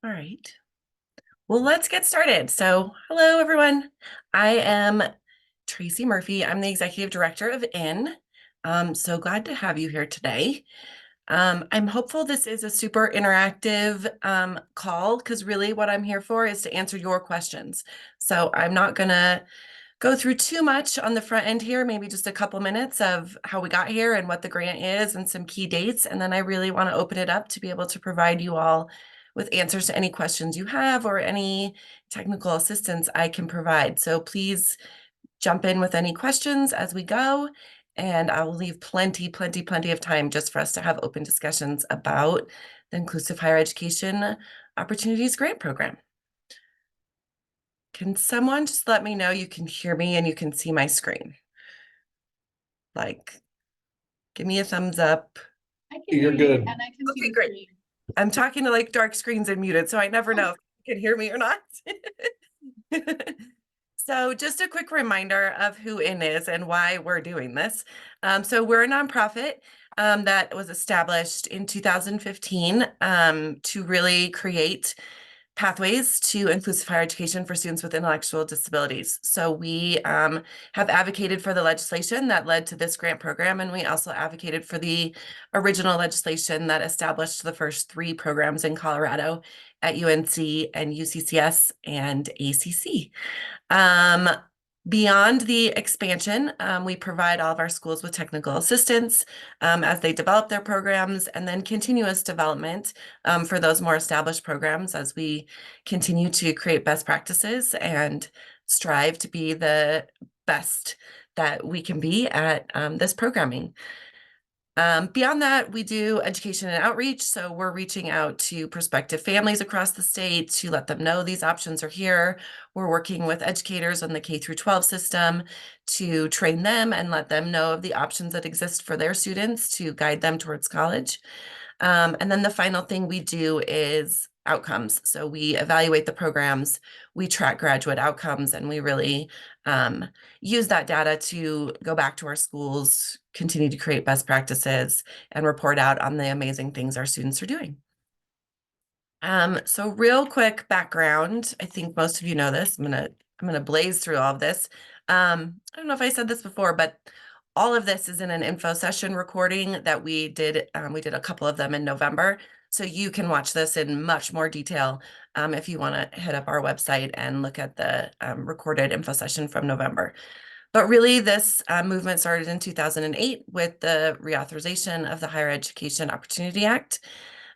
All right. Well, let's get started. So, hello, everyone. I am Tracy Murphy. I'm the Executive Director of IN. So glad to have you here today. I'm hopeful this is a super interactive call because really what I'm here for is to answer your questions. So I'm not going to go through too much on the front end here, maybe just a couple minutes of how we got here and what the grant is and some key dates. And then I really want to open it up to be able to provide you all with answers to any questions you have or any technical assistance I can provide. So please jump in with any questions as we go. And I will leave plenty of time just for us to have open discussions about the Inclusive Higher Education Opportunities Grant Program. Can someone just let me know you can hear me and you can see my screen? Like, give me a thumbs up. I can hear you and I can see Okay, the great. screen. I'm talking to like dark screens and muted, so I never know if you can hear me or not. So just a quick reminder of who IN is and why we're doing this. So we're a nonprofit that was established in 2015 to really create pathways to inclusive higher education for students with intellectual disabilities. So we have advocated for the legislation that led to this grant program, and we also advocated for the original legislation that established the first 3 programs in Colorado at UNC and UCCS and ACC. Um, Beyond the expansion, we provide all of our schools with technical assistance as they develop their programs, and then continuous development for those more established programs as we continue to create best practices and strive to be the best that we can be at this programming. Beyond that, we do education and outreach. So we're reaching out to prospective families across the state to let them know these options are here. We're working with educators on the K through 12 system to train them and let them know of the options that exist for their students to guide them towards college. And then the final thing we do is outcomes. So we evaluate the programs, we track graduate outcomes, and we really use that data to go back to our schools, continue to create best practices, and report out on the amazing things our students are doing. So real quick background, I think most of you know this. I'm gonna blaze through all of this. I don't know if I said this before, but all of this is in an info session recording that we did. We did a couple of them in November. So you can watch this in much more detail if you want to hit up our website and look at the recorded info session from November. But really, this movement started in 2008 with the reauthorization of the Higher Education Opportunity Act.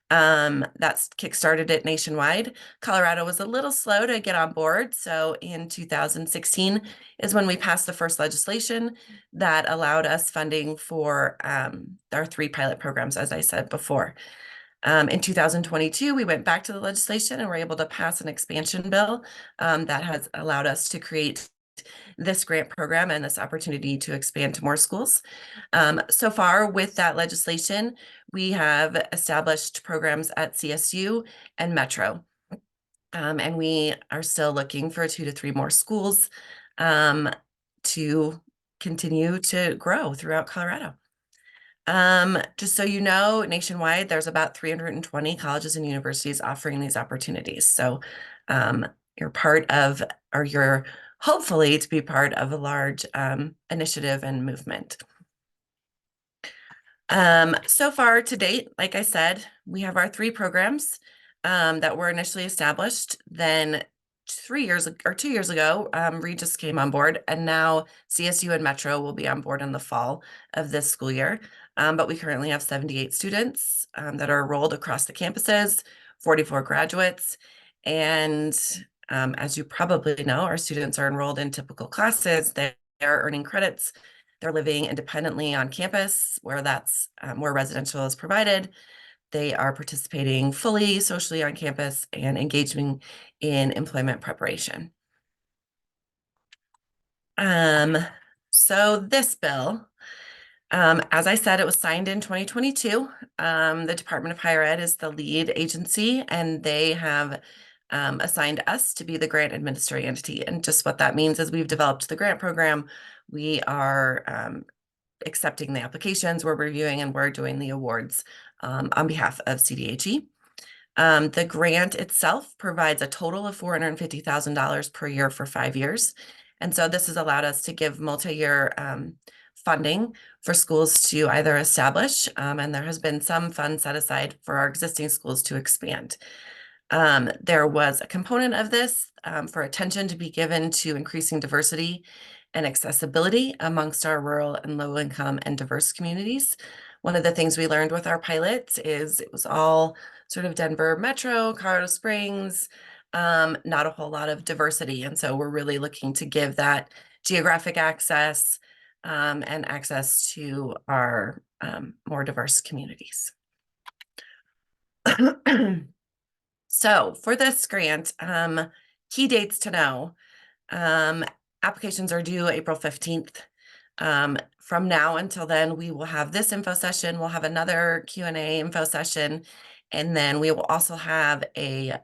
That's kickstarted it nationwide. Colorado was a little slow to get on board. So in 2016 is when we passed the first legislation that allowed us funding for our 3 pilot programs, as I said before. In 2022, we went back to the legislation and were able to pass an expansion bill that has allowed us to create this grant program and this opportunity to expand to more schools. So far with that legislation, we have established programs at CSU and Metro. And we are still looking for 2 to 3 more schools to continue to grow throughout Colorado. Just so you know, nationwide, there's about 320 colleges and universities offering these opportunities. So you're part of, or you're hopefully to be part of a large initiative and movement. So far to date, like I said, we have our 3 programs that were initially established. Then 2 years ago, Regis came on board, and now CSU and Metro will be on board in the fall of this school year. But we currently have 78 students that are enrolled across the campuses, 44 graduates, and as you probably know, our students are enrolled in typical classes. They are earning credits. They're living independently on campus where that's where residential is provided. They are participating fully socially on campus and engaging in employment preparation. So this bill, as I said, it was signed in 2022. The Department of Higher Ed is the lead agency, and they have assigned us to be the grant administrative entity. And just what that means is we've developed the grant program. We are accepting the applications, we're reviewing, and we're doing the awards on behalf of CDHE. The grant itself provides a total of $450,000 per year for 5 years. And so this has allowed us to give multi-year funding for schools to either establish, and there has been some funds set aside for our existing schools to expand. There was a component of this for attention to be given to increasing diversity and accessibility amongst our rural and low income and diverse communities. One of the things we learned with our pilots is it was all sort of Denver Metro, Colorado Springs, not a whole lot of diversity. And so we're really looking to give that geographic access and access to our more diverse communities. So for this grant, key dates to know. Applications are due April 15th. From now until then, we will have this info session. We'll have another Q&A info session. And then we will also have a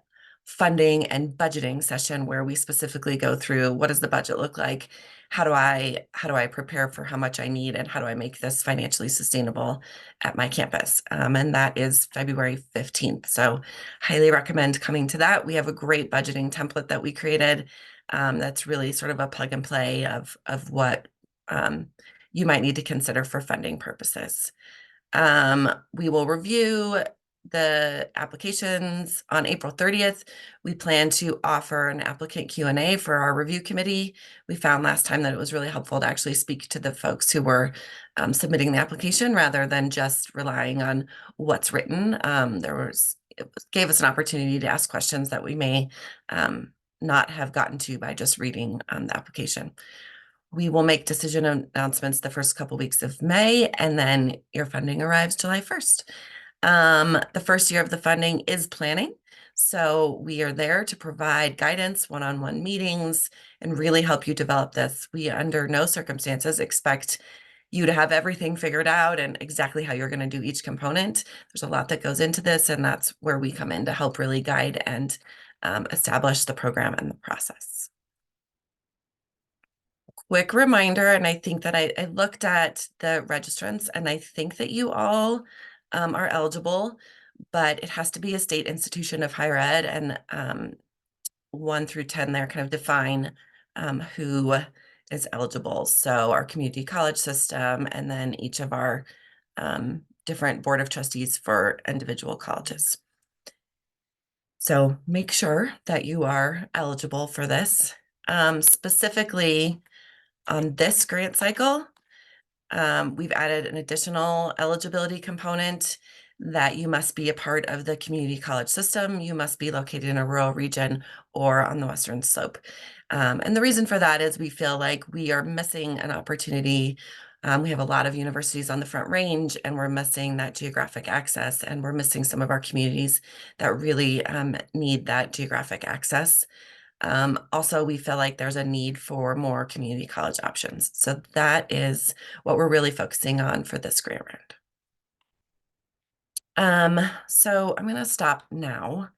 funding and budgeting session where we specifically go through what does the budget look like? How do I prepare for how much I need and how do I make this financially sustainable at my campus? And that is February 15th. So highly recommend coming to that. We have a great budgeting template that we created that's really sort of a plug and play of what you might need to consider for funding purposes. We will review the applications on April 30th. We plan to offer an applicant Q&A for our review committee. We found last time that it was really helpful to actually speak to the folks who were submitting the application rather than just relying on what's written. It gave us an opportunity to ask questions that we may not have gotten to by just reading the application. We will make decision announcements the first couple weeks of May, and then your funding arrives July 1st. The first year of the funding is planning. So we are there to provide guidance, one-on-one meetings, and really help you develop this. We, under no circumstances, expect you to have everything figured out and exactly how you're going to do each component. There's a lot that goes into this, and that's where we come in to help really guide and establish the program and the process. Quick reminder, and I think that I looked at the registrants, and I think that you all are eligible, but it has to be a state institution of higher ed, and 1 through 10 there kind of define who is eligible. So our community college system, and then each of our different board of trustees for individual colleges. So make sure that you are eligible for this. Specifically on this grant cycle, we've added an additional eligibility component that you must be a part of the community college system. You must be located in a rural region or on the Western Slope. And the reason for that is we feel like we are missing an opportunity. We have a lot of universities on the Front Range, and we're missing that geographic access, and we're missing some of our communities that really need that geographic access. Also, we feel like there's a need for more community college options. So that is what we're really focusing on for this grant round. So I'm going to stop now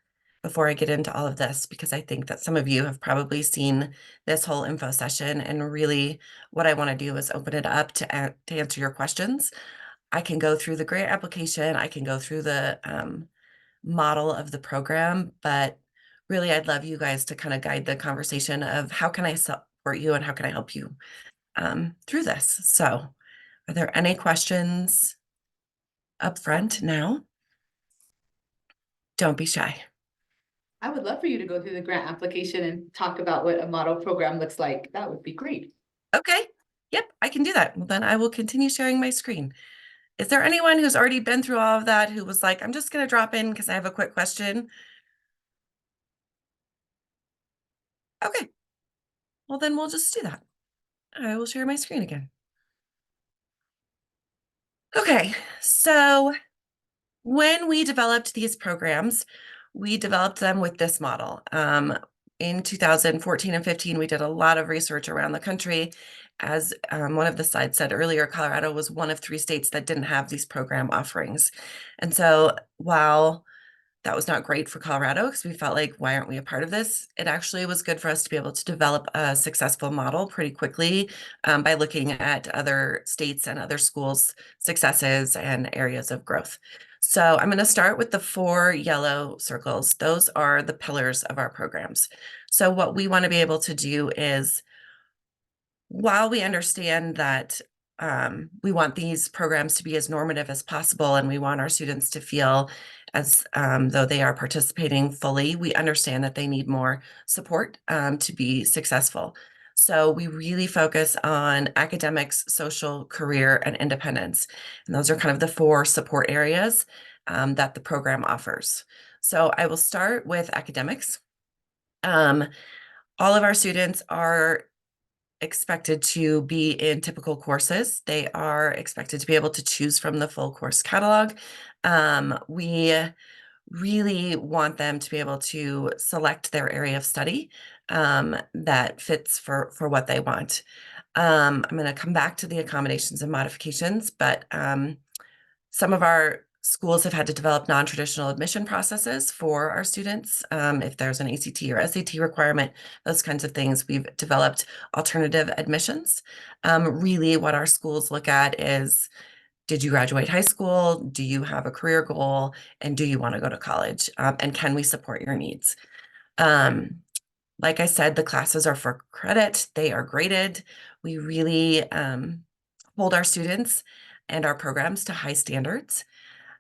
before I get into all of this, because I think that some of you have probably seen this whole info session, and really what I want to do is open it up to answer your questions. I can go through the grant application, I can go through the model of the program, but really I'd love you guys to kind of guide the conversation of how can I support you and how can I help you through this. So are there any questions up front now? Don't be shy. I would love for you to go through the grant application and talk about what a model program looks like. That would be great. Okay. Yep, I can do that. Well, then I will continue sharing my screen. Is there anyone who's already been through all of that who was like, I'm just going to drop in because I have a quick question? Okay. Well, then we'll just do that. I will share my screen again. Okay, so when we developed these programs, we developed them with this model. In 2014 and 15, we did a lot of research around the country. As one of the slides said earlier, Colorado was one of 3 states that didn't have these program offerings. And so while that was not great for Colorado, because we felt like, why aren't we a part of this? It actually was good for us to be able to develop a successful model pretty quickly by looking at other states and other schools' successes and areas of growth. So I'm going to start with the 4 yellow circles. Those are the pillars of our programs. So what we want to be able to do is, while we understand that we want these programs to be as normative as possible and we want our students to feel as though they are participating fully, we understand that they need more support to be successful. So we really focus on academics, social, career, and independence. And those are kind of the 4 support areas that the program offers. So I will start with academics. Um, all of our students are expected to be in typical courses. They are expected to be able to choose from the full course catalog. We really want them to be able to select their area of study that fits for what they want. I'm going to come back to the accommodations and modifications, but some of our schools have had to develop non-traditional admission processes for our students. If there's an ACT or SAT requirement, those kinds of things, we've developed alternative admissions. Really what our schools look at is, did you graduate high school? Do you have a career goal? And do you want to go to college? And can we support your needs? Like I said, the classes are for credit. They are graded. We really hold our students and our programs to high standards.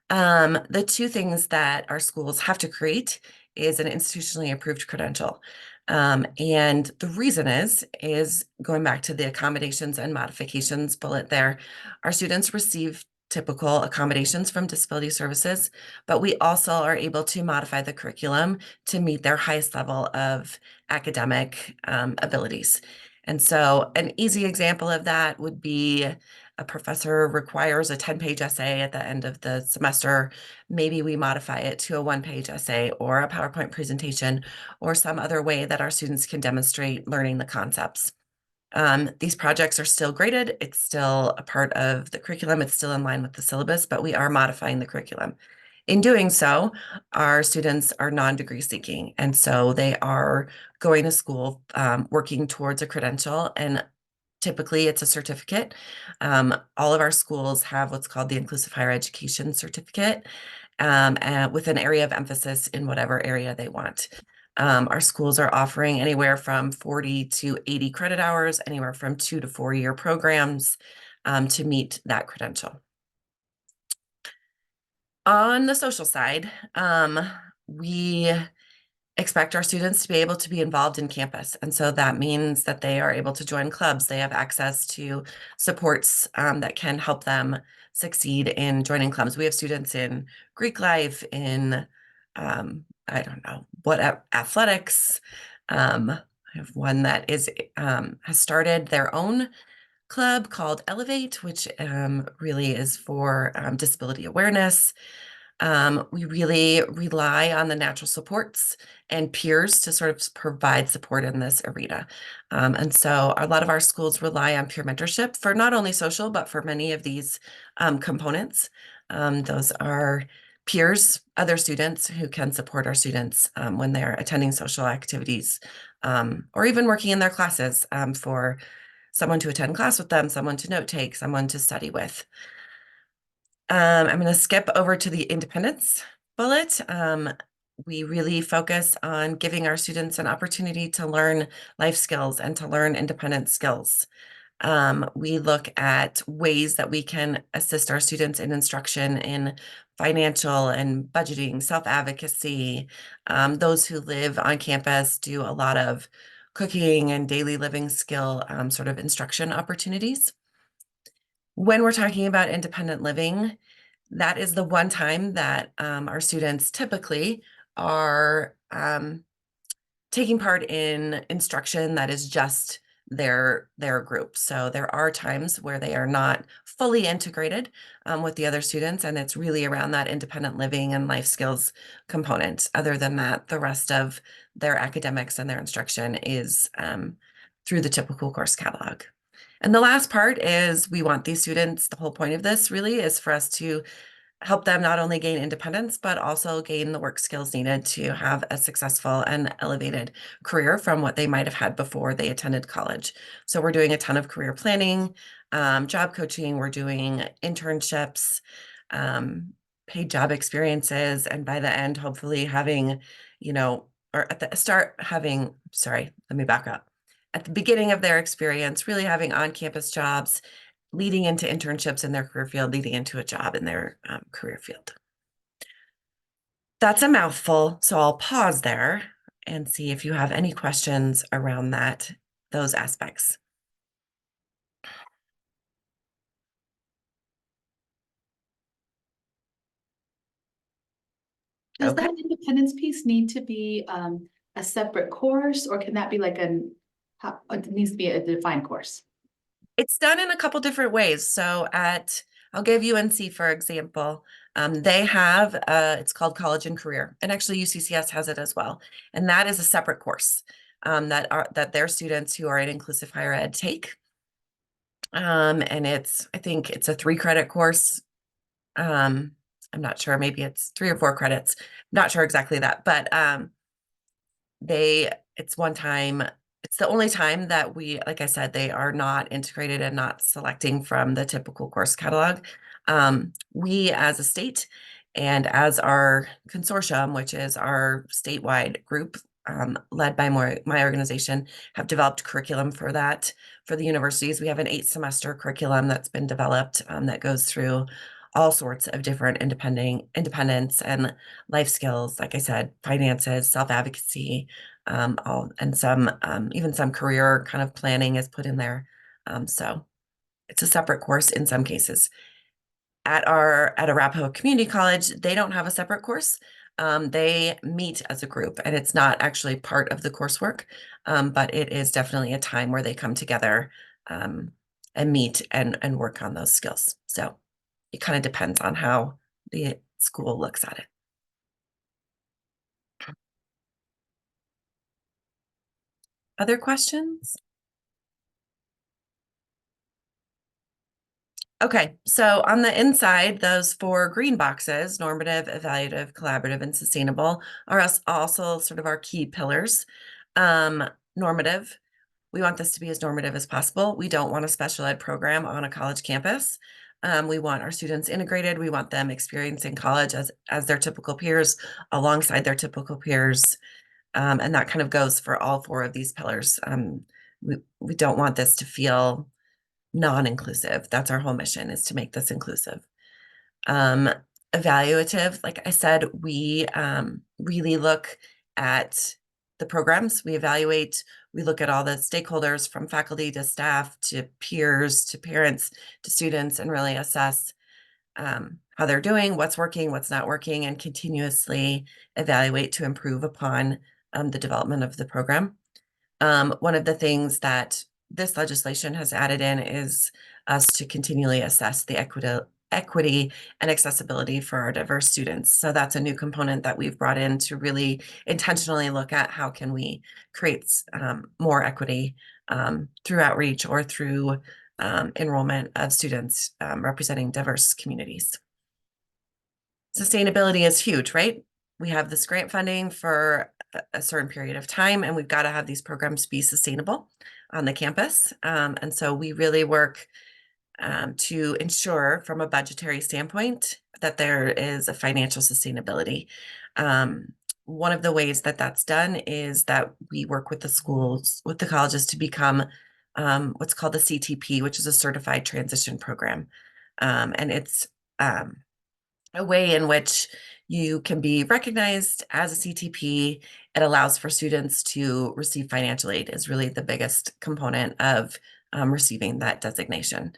The 2 things that our schools have to create is an institutionally approved credential. And the reason is going back to the accommodations and modifications bullet there. Our students receive typical accommodations from disability services, but we also are able to modify the curriculum to meet their highest level of academic abilities. And so an easy example of that would be a professor requires a 10-page essay at the end of the semester. Maybe we modify it to a 1-page essay or a PowerPoint presentation or some other way that our students can demonstrate learning the concepts. These projects are still graded. It's still a part of the curriculum. It's still in line with the syllabus, but we are modifying the curriculum. In doing so, our students are non-degree seeking, and so they are going to school, working towards a credential, and typically it's a certificate. All of our schools have what's called the Inclusive Higher Education Certificate, with an area of emphasis in whatever area they want. Our schools are offering anywhere from 40 to 80 credit hours, anywhere from 2 to 4 year programs to meet that credential. On the social side, we expect our students to be able to be involved in campus. And so that means that they are able to join clubs. They have access to supports that can help them succeed in joining clubs. We have students in Greek life, in, I don't know, what athletics. I have one that has started their own club called Elevate, which really is for disability awareness. We really rely on the natural supports and peers to sort of provide support in this arena. And so a lot of our schools rely on peer mentorship for not only social, but for many of these components. Those are peers, other students who can support our students when they're attending social activities or even working in their classes for someone to attend class with them, someone to note take, someone to study with. I'm going to skip over to the independence bullet. We really focus on giving our students an opportunity to learn life skills and to learn independent skills. We look at ways that we can assist our students in instruction in financial and budgeting, self-advocacy. Those who live on campus do a lot of cooking and daily living skill sort of instruction opportunities. When we're talking about independent living, that is the one time that our students typically are taking part in instruction that is just their group. So there are times where they are not fully integrated with the other students, and it's really around that independent living and life skills component. Other than that, the rest of their academics and their instruction is through the typical course catalog. And the last part is we want these students, the whole point of this really is for us to help them not only gain independence, but also gain the work skills needed to have a successful and elevated career from what they might have had before they attended college. So we're doing a ton of career planning, job coaching, we're doing internships, paid job experiences, and by the end, hopefully having, or at the start having, sorry, let me back up. At the beginning of their experience, really having on-campus jobs, leading into internships in their career field, leading into a job in their career field. That's a mouthful, so I'll pause there and see if you have any questions around those aspects. Does Okay. that independence piece need to be a separate course, or can that be like it needs to be a defined course? It's done in a couple different ways. So I'll give UNC, for example. They have, it's called College and Career, and actually UCCS has it as well. And that is a separate course that their students who are in inclusive higher ed take. And I think it's a 3-credit course. I'm not sure, maybe it's 3 or 4 credits. Not sure exactly that, but it's one time, it's the only time that like I said, they are not integrated and not selecting from the typical course catalog. We as a state and as our consortium, which is our statewide group, led by my organization, have developed curriculum for that for the universities. We have an 8-semester curriculum that's been developed that goes through all sorts of different independence and life skills, like I said, finances, self-advocacy, and even some career kind of planning is put in there. So it's a separate course in some cases. At Arapahoe Community College, they don't have a separate course. They meet as a group, and it's not actually part of the coursework, but it is definitely a time where they come together and meet and work on those skills. So it kind of depends on how the school looks at it. Other questions? Okay, so on the inside, those 4 green boxes, normative, evaluative, collaborative, and sustainable, are also sort of our key pillars. Normative, we want this to be as normative as possible. We don't want a special ed program on a college campus. We want our students integrated. We want them experiencing college as their typical peers, alongside their typical peers. And that kind of goes for all 4 of these pillars. We don't want this to feel non-inclusive. That's our whole mission, is to make this inclusive. Um, Evaluative, like I said, we really look at the programs. We evaluate, we look at all the stakeholders from faculty to staff to peers to parents to students, and really assess how they're doing, what's working, what's not working, and continuously evaluate to improve upon the development of the program. One of the things that this legislation has added in is us to continually assess the equity and accessibility for our diverse students. So that's a new component that we've brought in to really intentionally look at how can we create more equity through outreach or through enrollment of students representing diverse communities. Sustainability is huge, right? We have this grant funding for a certain period of time, and we've got to have these programs be sustainable on the campus. And so we really work to ensure from a budgetary standpoint that there is a financial sustainability. One of the ways that that's done is that we work with the schools, with the colleges, to become what's called the CTP, which is a certified transition program. And it's a way in which you can be recognized as a CTP. It allows for students to receive financial aid, is really the biggest component of receiving that designation.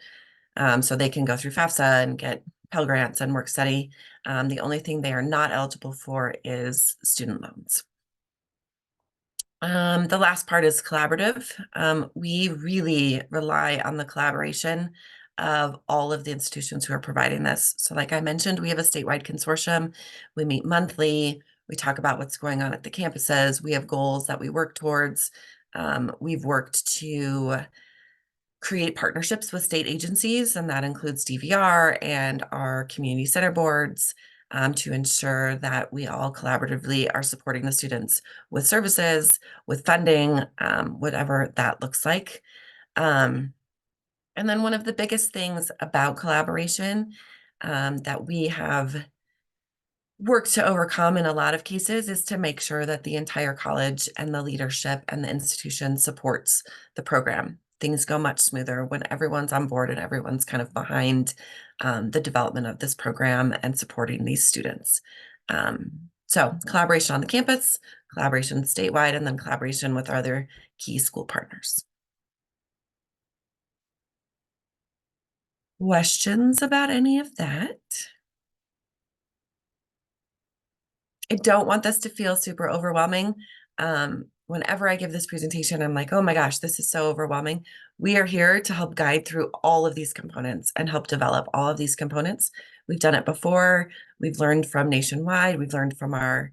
So they can go through FAFSA and get Pell Grants and work study. The only thing they are not eligible for is student loans. The last part is collaborative. We really rely on the collaboration of all of the institutions who are providing this. So like I mentioned, we have a statewide consortium. We meet monthly. We talk about what's going on at the campuses. We have goals that we work towards. We've worked to create partnerships with state agencies, and that includes DVR and our community center boards, to ensure that we all collaboratively are supporting the students with services, with funding, whatever that looks like. And then one of the biggest things about collaboration that we have work to overcome in a lot of cases is to make sure that the entire college and the leadership and the institution supports the program. Things go much smoother when everyone's on board and everyone's kind of behind the development of this program and supporting these students. So collaboration on the campus, collaboration statewide, and then collaboration with other key school partners. Questions about any of that? I don't want this to feel super overwhelming. Whenever I give this presentation, I'm like, oh my gosh, this is so overwhelming. We are here to help guide through all of these components and help develop all of these components. We've done it before. We've learned from nationwide. We've learned from our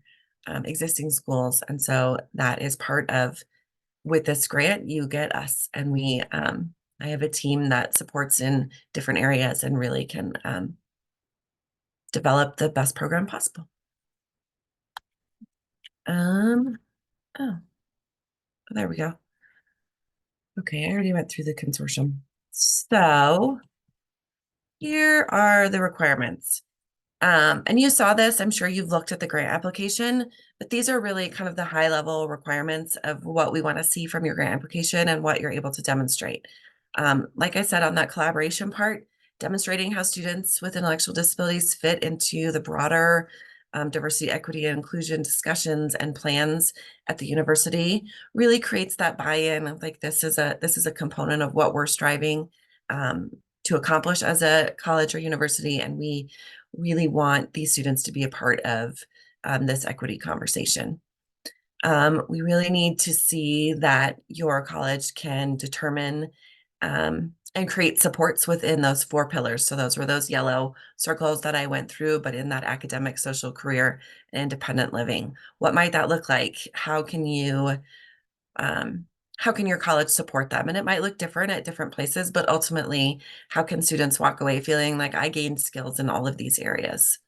existing schools. And so that is part of, with this grant, you get us. And I have a team that supports in different areas and really can develop the best program possible. Oh, there we go. Okay, I already went through the consortium. So here are the requirements. And you saw this, I'm sure you've looked at the grant application, but these are really kind of the high level requirements of what we want to see from your grant application and what you're able to demonstrate. Like I said, on that collaboration part, demonstrating how students with intellectual disabilities fit into the broader diversity, equity, and inclusion discussions and plans at the university really creates that buy-in of like, this is a component of what we're striving to accomplish as a college or university. And we really want these students to be a part of this equity conversation. We really need to see that your college can determine and create supports within those 4 pillars. So those were those yellow circles that I went through, but in that academic, social, career, and independent living. What might that look like? How can your college support them? And it might look different at different places, but ultimately, how can students walk away feeling like I gained skills in all of these areas?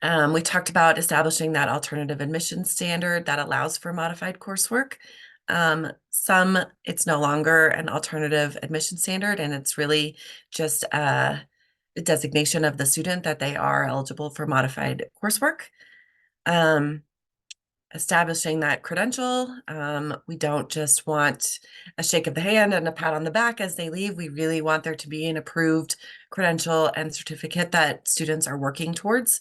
We talked about establishing that alternative admission standard that allows for modified coursework. It's no longer an alternative admission standard, and it's really just a designation of the student that they are eligible for modified coursework. Establishing that credential. We don't just want a shake of the hand and a pat on the back as they leave. We really want there to be an approved credential and certificate that students are working towards,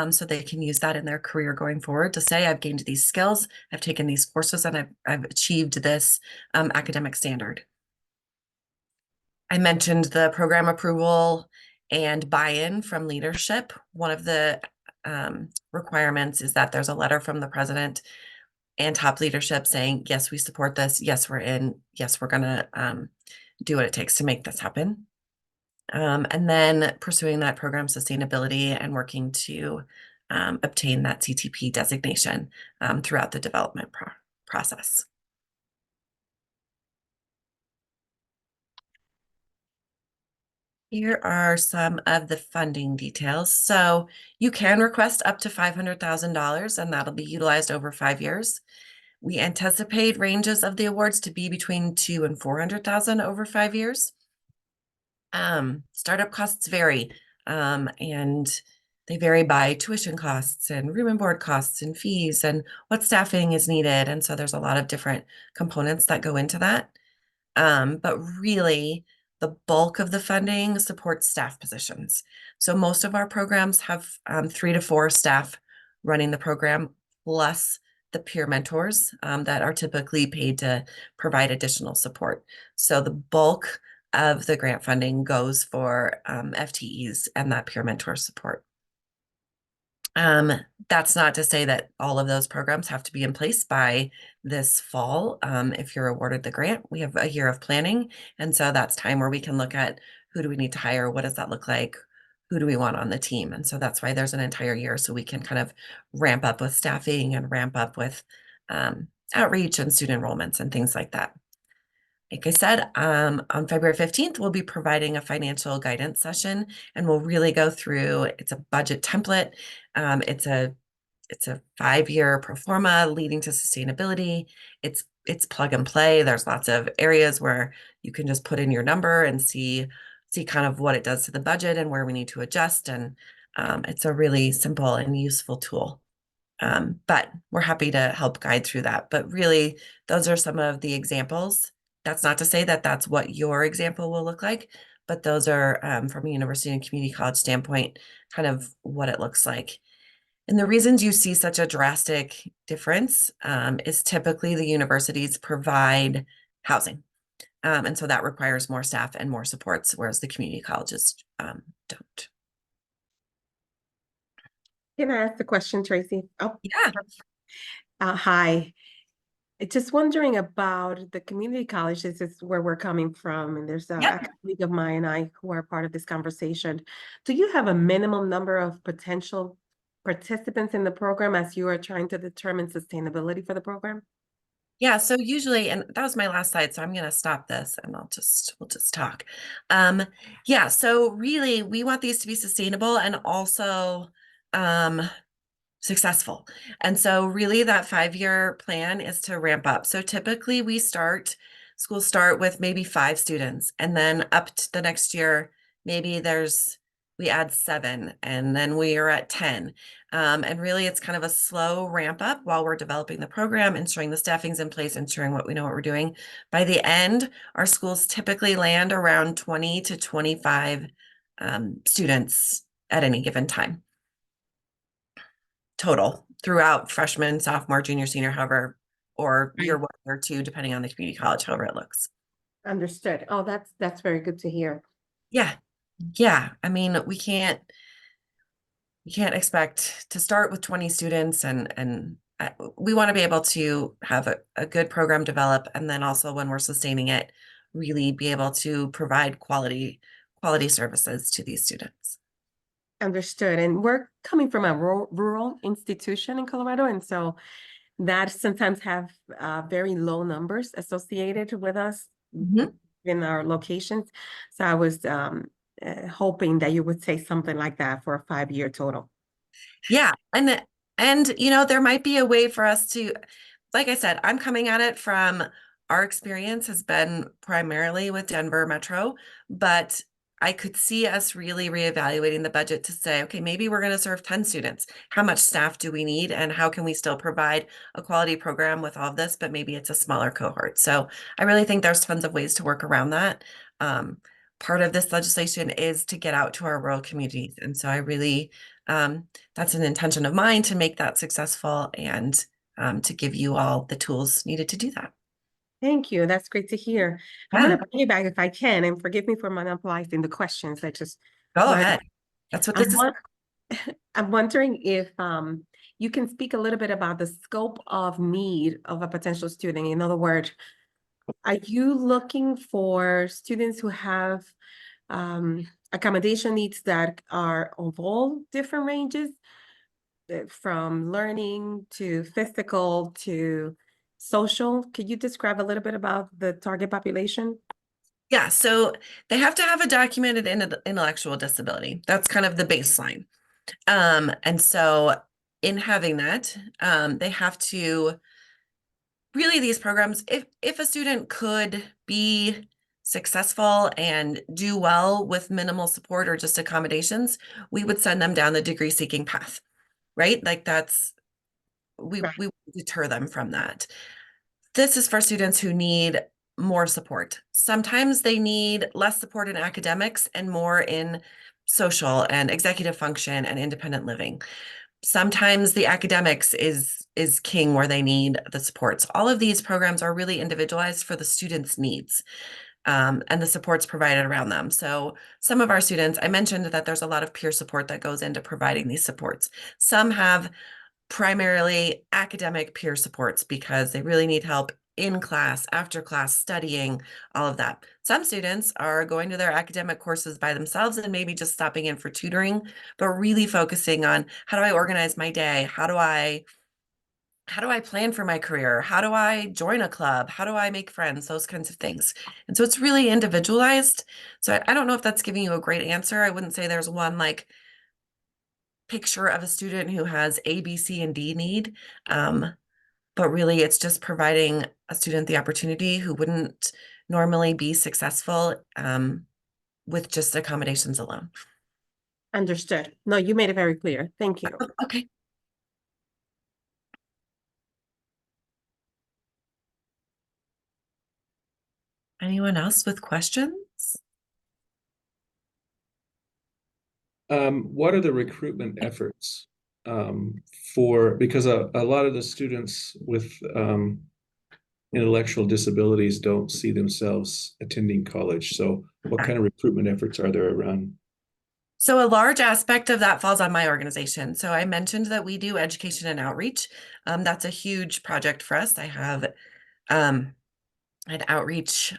so they can use that in their career going forward to say, I've gained these skills, I've taken these courses, and I've achieved this academic standard. I mentioned the program approval and buy-in from leadership. One of the requirements is that there's a letter from the president and top leadership saying, yes, we support this. Yes, we're in. Yes, we're going to do what it takes to make this happen. And then pursuing that program sustainability and working to obtain that CTP designation throughout the development process. Here are some of the funding details. So you can request up to $500,000, and that'll be utilized over 5 years. We anticipate ranges of the awards to be between 200,000 and 400,000 over 5 years. Startup costs vary, and they vary by tuition costs and room and board costs and fees and what staffing is needed. And so there's a lot of different components that go into that. But really, the bulk of the funding supports staff positions. So most of our programs have 3 to 4 staff running the program, plus the peer mentors that are typically paid to provide additional support. So the bulk of the grant funding goes for FTEs and that peer mentor support. That's not to say that all of those programs have to be in place by this fall. If you're awarded the grant, we have a year of planning. And so that's time where we can look at who do we need to hire? What does that look like? Who do we want on the team? And so that's why there's an entire year so we can kind of ramp up with staffing and ramp up with outreach and student enrollments and things like that. Like I said, on February 15th, we'll be providing a financial guidance session, and we'll really go through, it's a budget template. It's a 5-year pro forma leading to sustainability. It's plug and play. There's lots of areas where you can just put in your number and see kind of what it does to the budget and where we need to adjust. And It's a really simple and useful tool. But we're happy to help guide through that. But really, those are some of the examples. That's not to say that that's what your example will look like, but those are, from a university and community college standpoint, kind of what it looks like. And the reasons you see such a drastic difference, is typically the universities provide housing. And so that requires more staff and more supports, whereas the community colleges, don't. Can I ask the question, Tracy? Oh, Yeah. hi. Just wondering about the community college. This is where we're coming from, and there's Yep. a colleague of mine and I who are part of this conversation. Do you have a minimum number of potential participants in the program as you are trying to determine sustainability for the program? Yeah, so usually, and that was my last slide, so I'm going to stop this and we'll just talk. Yeah, so really we want these to be sustainable and also successful. And so really that 5-year plan is to ramp up. So typically schools start with maybe 5 students, and then up to the next year, maybe we add 7, and then we are at 10. And really it's kind of a slow ramp up while we're developing the program, ensuring the staffing's in place, ensuring we know what we're doing. By the end, our schools typically land around 20 to 25 students at any given time total throughout freshman, sophomore, junior, senior, however, or year Right. 1 or 2, depending on the community college, however it looks. Understood. Oh, that's very good to hear. Yeah. Yeah. I mean, we can't expect to start with 20 students and we want to be able to have a good program develop, and then also when we're sustaining it, really be able to provide quality services to these students. Understood. And we're coming from a rural institution in Colorado, and so that sometimes have very low numbers associated with us Mhm. in our locations. So I was hoping that you would say something like that for a 5-year total. Yeah, and there might be a way for us to, like I said, I'm coming at it from our experience has been primarily with Denver Metro, but I could see us really reevaluating the budget to say, okay, maybe we're going to serve 10 students. How much staff do we need, and how can we still provide a quality program with all of this, but maybe it's a smaller cohort. So I really think there's tons of ways to work around that. Part of this legislation is to get out to our rural communities. And so I really, that's an intention of mine to make that successful and to give you all the tools needed to do that. Thank you. That's great to hear. I'm Yeah, going to piggyback if I can, and forgive me for monopolizing the questions. I just go wanted. ahead. That's what I'm, this is. won- I'm wondering if you can speak a little bit about the scope of need of a potential student. In other words, are you looking for students who have accommodation needs that are of all different ranges, from learning to physical to social? Could you describe a little bit about the target population? Yeah, so they have to have a documented intellectual disability. That's kind of the baseline. And so in having that, they have to really these programs, if a student could be successful and do well with minimal support or just accommodations, we would send them down the degree seeking path, right? Like we deter them from that. This is for students who need more support. Sometimes they need less support in academics and more in social and executive function and independent living. Sometimes the academics is king where they need the supports. All of these programs are really individualized for the students' needs. And the supports provided around them. So some of our students, I mentioned that there's a lot of peer support that goes into providing these supports. Some have primarily academic peer supports because they really need help in class, after class, studying, all of that. Some students are going to their academic courses by themselves and maybe just stopping in for tutoring, but really focusing on how do I organize my day? How do I plan for my career? How do I join a club? How do I make friends? Those kinds of things. And so it's really individualized. So I don't know if that's giving you a great answer. I wouldn't say there's one like picture of a student who has A, B, C, and D need. But really it's just providing a student the opportunity who wouldn't normally be successful with just accommodations alone. Understood. No, you made it very clear. Thank you. Okay. Anyone else with questions? What are the recruitment efforts because a lot of the students with intellectual disabilities don't see themselves attending college. So what kind of recruitment efforts are there around? So a large aspect of that falls on my organization. So I mentioned that we do education and outreach. That's a huge project for us. I have um, an outreach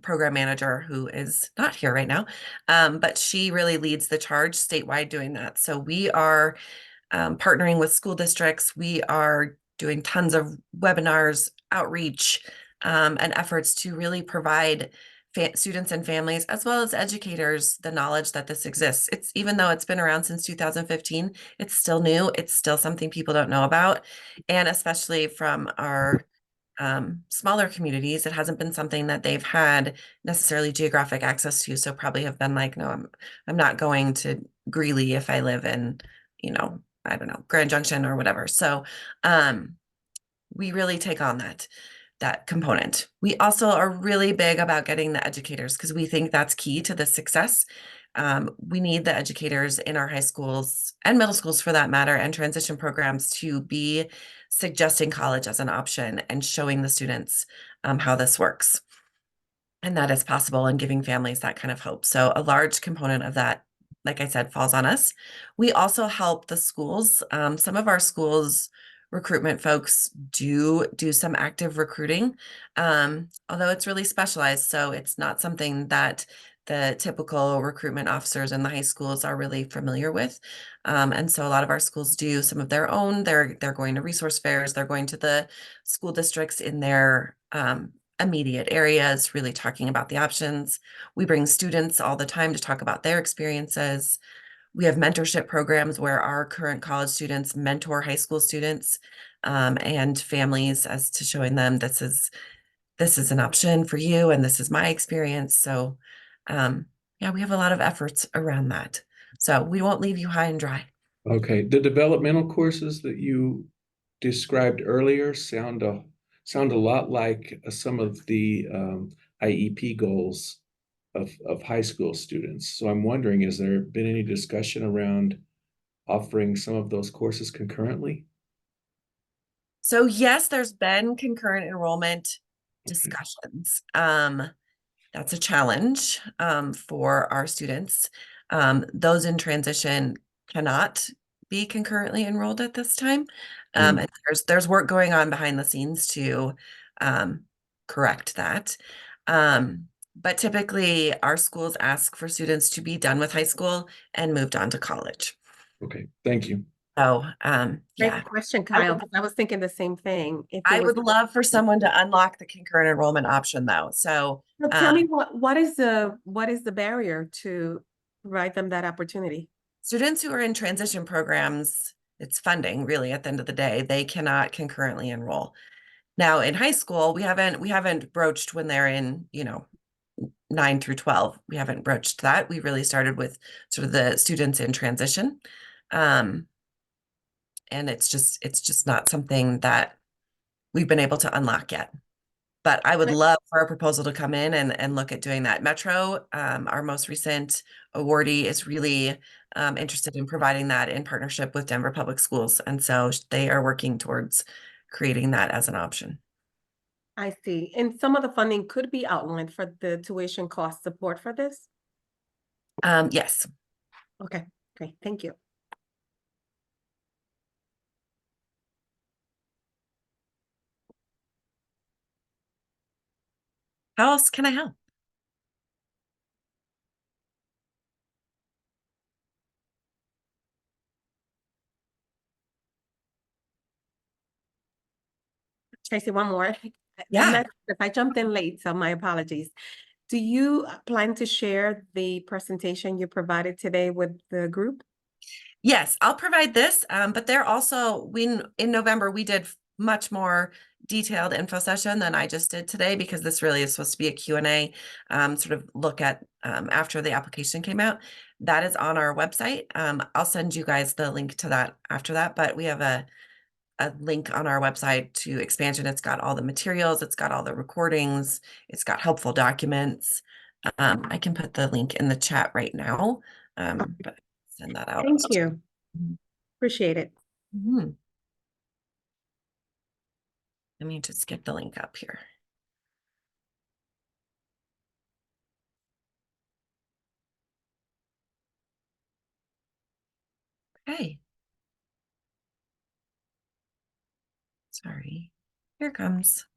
program manager who is not here right now, but she really leads the charge statewide doing that. So we are partnering with school districts. We are doing tons of webinars, outreach, and efforts to really provide students and families, as well as educators, the knowledge that this exists. It's even though it's been around since 2015, it's still new. It's still something people don't know about. And especially from our smaller communities, it hasn't been something that they've had necessarily geographic access to. So probably have been like, no, I'm not going to Greeley if I live in, I don't know, Grand Junction or whatever. So we really take on that component. We also are really big about getting the educators because we think that's key to the success. We need the educators in our high schools and middle schools for that matter, and transition programs to be suggesting college as an option and showing the students how this works and that is possible and giving families that kind of hope. So a large component of that, like I said, falls on us. We also help the schools. Some of our schools recruitment folks do some active recruiting, although it's really specialized. So it's not something that the typical recruitment officers in the high schools are really familiar with. And so a lot of our schools do some of their own. They're going to resource fairs. They're going to the school districts in their immediate areas, really talking about the options. We bring students all the time to talk about their experiences. We have mentorship programs where our current college students mentor high school students and families as to showing them this is an option for you and this is my experience. So yeah, we have a lot of efforts around that. So we won't leave you high and dry. Okay, the developmental courses that you described earlier sound a lot like some of the IEP goals of high school students. So I'm wondering, has there been any discussion around offering some of those courses concurrently? So yes, there's been concurrent enrollment Okay. discussions. That's a challenge for our students. Those in transition cannot be concurrently enrolled at this time. And there's work going on behind the scenes to correct that. But typically our schools ask for students to be done with high school and moved on to college. Okay, thank you. So Great yeah, question, Kyle, because I was thinking the same thing. If I it was, would love for someone to unlock the concurrent enrollment option though. So well, tell me what is the barrier to provide them that opportunity? students who are in transition programs, it's funding really at the end of the day, they cannot concurrently enroll. Now in high school, we haven't broached when they're in, 9 through 12. We haven't broached that. We really started with sort of the students in transition. And it's just not something that we've been able to unlock yet. But I would love for a proposal to come in and look at doing that. Metro, our most recent awardee, is really interested in providing that in partnership with Denver Public Schools. And so they are working towards creating that as an option. I see. And some of the funding could be outlined for the tuition cost support for this? Yes. Okay, great. Thank you. How else can I help? Tracy, one more. Yeah. If I jumped in late, so my apologies. Do you plan to share the presentation you provided today with the group? Yes, I'll provide this, but they're also, in November, we did much more detailed info session than I just did today, because this really is supposed to be a Q&A, sort of look at after the application came out. That is on our website. I'll send you guys the link to that after that, but we have a link on our website to expansion. It's got all the materials, it's got all the recordings, it's got helpful documents. I can put the link in the chat right now, but send that out. Thank you. Mhm. Appreciate it. Mhm. Let me just get the link up here. Okay. Sorry. Here it comes.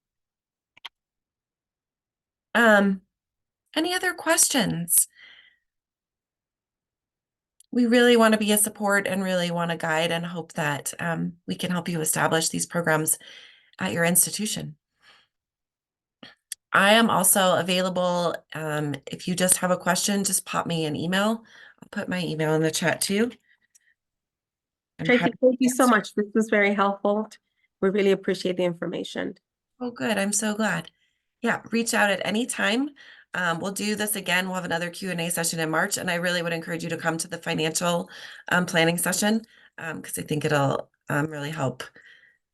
Any other questions? We really want to be a support and really want to guide and hope that we can help you establish these programs at your institution. I am also available. If you just have a question, just pop me an email. I'll put my email in the chat too. I'm Tracy, happy thank to you so answer. much. This was very helpful. We really appreciate the information. Oh, good. I'm so glad. Yeah, reach out at any time. We'll do this again. We'll have another Q&A session in March, and I really would encourage you to come to the financial planning session, because I think it'll really help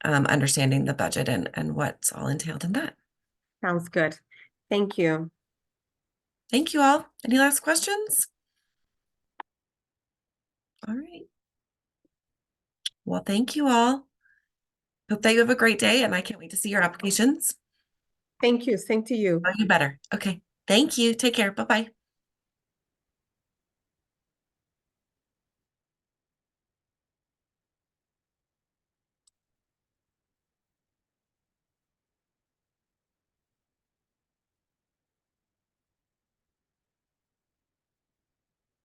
understanding the budget and what's all entailed in that. Sounds good. Thank you. Thank you all. Any last questions? All right. Well, thank you all. Hope that you have a great day, and I can't wait to see your applications. Thank you. Same to you. Oh, you better. Okay. Thank you. Take care. Bye-bye.